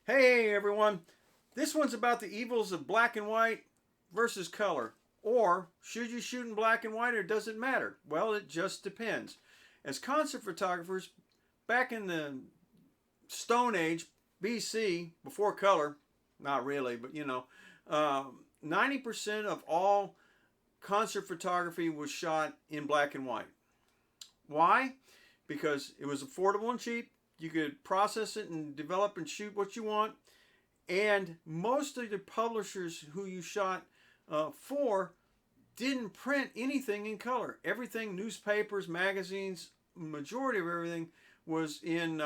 Hey everyone, this one's about the evils of black and white versus color. Or should you shoot in black and white or does it matter? Well, it just depends. As concert photographers, back in the Stone Age, BC, before color, not really, but 90% of all concert photography was shot in black and white. Why? Because it was affordable and cheap. You could process it and develop and shoot what you want. And most of the publishers who you shot for didn't print anything in color. Everything, newspapers, magazines, majority of everything was in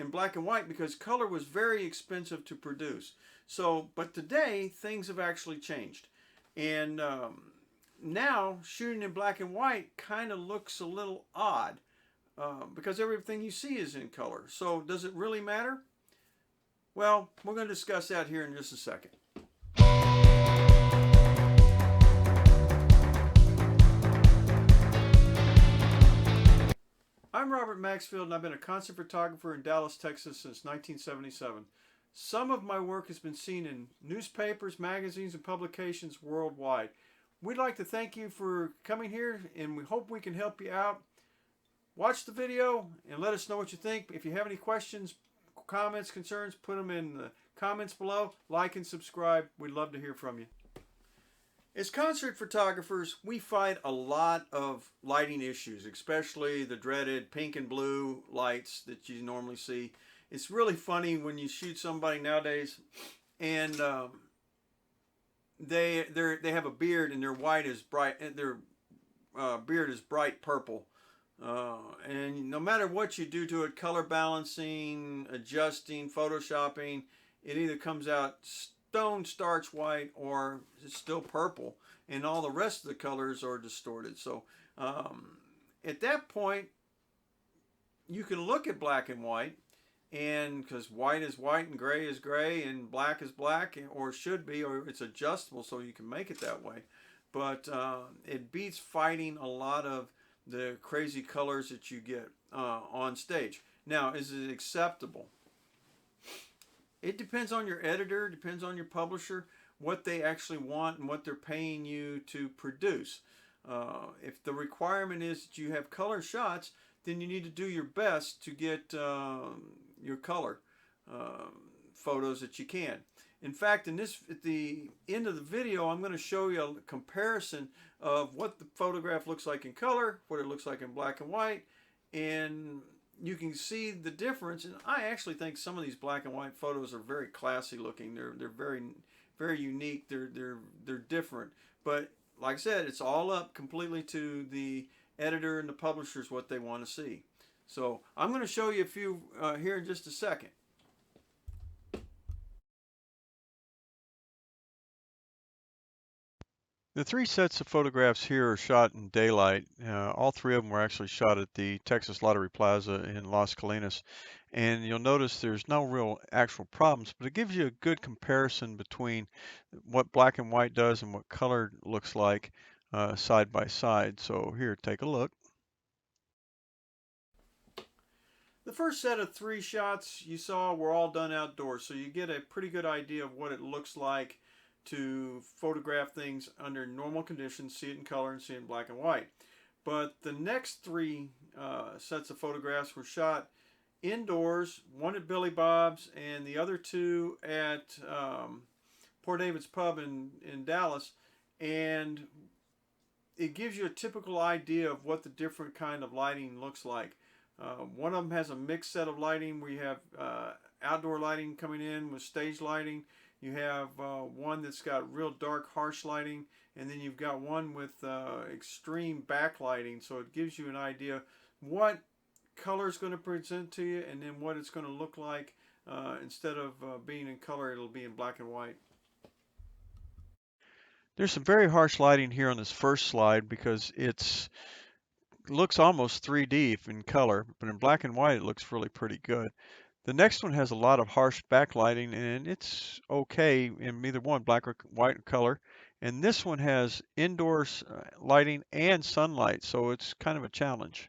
black and white because color was very expensive to produce. So, but today things have actually changed, and now shooting in black and white kind of looks a little odd because everything you see is in color. So, does it really matter? Well, we're going to discuss that here in just a second. I'm Robert Maxfield, and I've been a concert photographer in Dallas, Texas since 1977. Some of my work has been seen in newspapers, magazines, and publications worldwide. We'd like to thank you for coming here, and we hope we can help you out. Watch the video and let us know what you think. If you have any questions, comments, concerns, put them in the comments below. Like and subscribe. We'd love to hear from you. As concert photographers, we fight a lot of lighting issues, especially the dreaded pink and blue lights that you normally see. It's really funny when you shoot somebody nowadays and they have a beard and their white is bright, their beard is bright purple. And no matter what you do to it, color balancing, adjusting, photoshopping, it either comes out stone starch white or it's still purple, and all the rest of the colors are distorted. So at that point, you can look at black and white, and because white is white and gray is gray and black is black, or should be, or it's adjustable so you can make it that way. But it beats fighting a lot of the crazy colors that you get on stage. Now, is it acceptable? It depends on your editor, depends on your publisher, what they actually want and what they're paying you to produce. If the requirement is that you have color shots, then you need to do your best to get your color photos that you can. In fact, at the end of the video, I'm going to show you a comparison of what the photograph looks like in color, what it looks like in black and white, and you can see the difference. And I actually think some of these black and white photos are very classy looking. They're very, very unique. They're different. But like I said, it's all up completely to the editor and the publishers what they want to see. So I'm going to show you a few here in just a second. The three sets of photographs here are shot in daylight. All three of them were actually shot at the Texas Lottery Plaza in Las Colinas. And you'll notice there's no real actual problems, but it gives you a good comparison between what black and white does and what color looks like side by side. So here, take a look. The first set of three shots you saw were all done outdoors, so you get a pretty good idea of what it looks like to photograph things under normal conditions, see it in color and see it in black and white. But the next three sets of photographs were shot indoors, one at Billy Bob's and the other two at Poor David's Pub in Dallas. And it gives you a typical idea of what the different kind of lighting looks like. One of them has a mixed set of lighting where you have outdoor lighting coming in with stage lighting. You have one that's got real dark, harsh lighting, and then you've got one with extreme backlighting. So it gives you an idea what color is going to present to you, and then what it's going to look like. Instead of being in color, it'll be in black and white. There's some very harsh lighting here on this first slide because it looks almost 3D in color, but in black and white it looks really pretty good. The next one has a lot of harsh backlighting, and it's okay in either one, black or white color. And this one has indoors lighting and sunlight, so it's kind of a challenge.